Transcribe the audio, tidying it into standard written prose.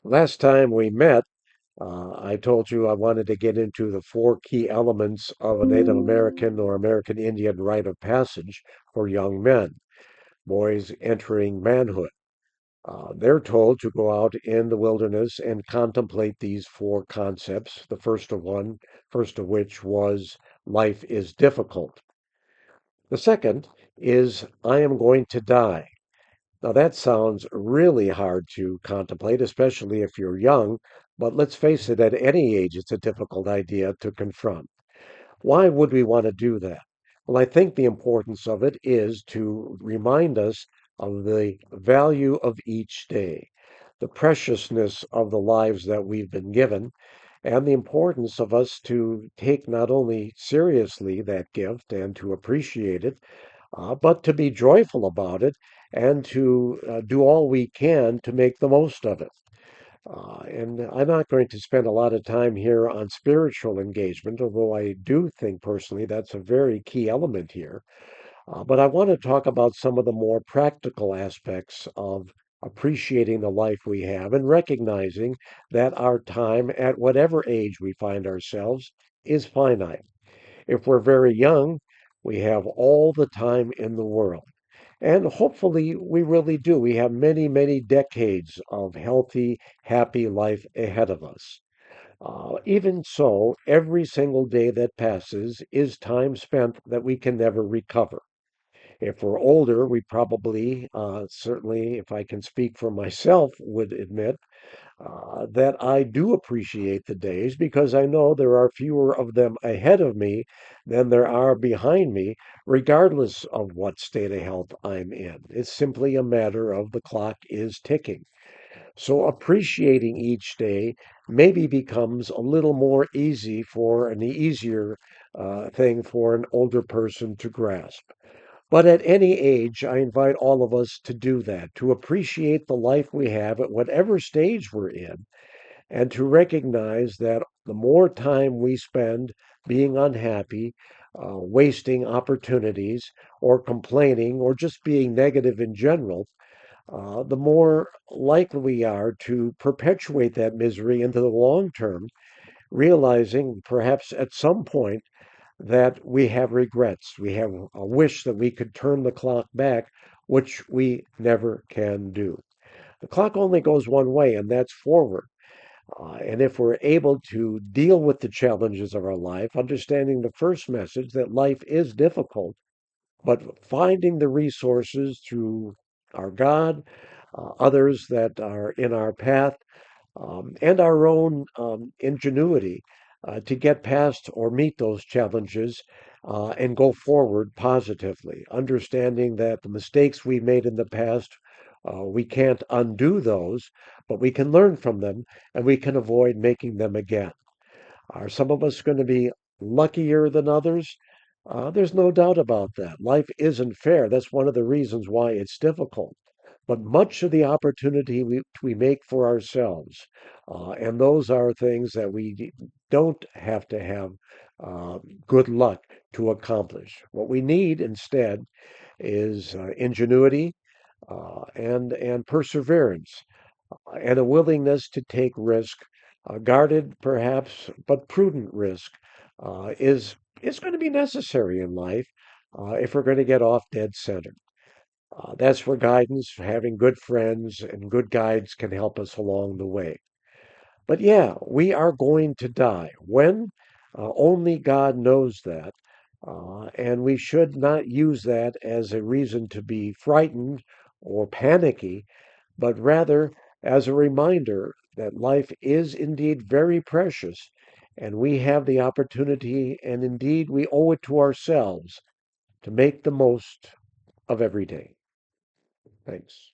Last time we met, I told you I wanted to get into the four key elements of a Native American or American Indian rite of passage for young men, boys entering manhood. They're told to go out in the wilderness and contemplate these four concepts. First of which was life is difficult. The second is I am going to die. Now, that sounds really hard to contemplate, especially if you're young, but let's face it, at any age, it's a difficult idea to confront. Why would we want to do that? Well, I think the importance of it is to remind us of the value of each day, the preciousness of the lives that we've been given, and the importance of us to take not only seriously that gift and to appreciate it, but to be joyful about it and to do all we can to make the most of it. And I'm not going to spend a lot of time here on spiritual engagement, although I do think personally that's a very key element here. But I want to talk about some of the more practical aspects of appreciating the life we have and recognizing that our time, at whatever age we find ourselves, is finite. If we're very young, we have all the time in the world. And hopefully, we really do. We have many, many decades of healthy, happy life ahead of us. Even so, every single day that passes is time spent that we can never recover. If we're older, we probably, certainly, if I can speak for myself, would admit that I do appreciate the days because I know there are fewer of them ahead of me than there are behind me, regardless of what state of health I'm in. It's simply a matter of the clock is ticking. So appreciating each day maybe becomes a little more easy for an easier thing for an older person to grasp. But at any age, I invite all of us to do that, to appreciate the life we have at whatever stage we're in, and to recognize that the more time we spend being unhappy, wasting opportunities, or complaining, or just being negative in general, the more likely we are to perpetuate that misery into the long term, realizing perhaps at some point that we have regrets. We have a wish that we could turn the clock back, which we never can do. The clock only goes one way, and that's forward. And if we're able to deal with the challenges of our life, understanding the first message that life is difficult, but finding the resources through our God, others that are in our path, and our own ingenuity to get past or meet those challenges and go forward positively, understanding that the mistakes we made in the past, we can't undo those, but we can learn from them and we can avoid making them again. Are some of us going to be luckier than others? There's no doubt about that. Life isn't fair. That's one of the reasons why it's difficult. But much of the opportunity we make for ourselves, and those are things that don't have to have uh, good luck to accomplish. What we need instead is ingenuity and perseverance and a willingness to take risk, guarded perhaps, but prudent risk, is going to be necessary in life if we're going to get off dead center. That's where guidance, having good friends and good guides can help us along the way. But yeah, we are going to die. When? Only God knows that. And we should not use that as a reason to be frightened or panicky, but rather as a reminder that life is indeed very precious, and we have the opportunity, and indeed we owe it to ourselves to make the most of every day. Thanks.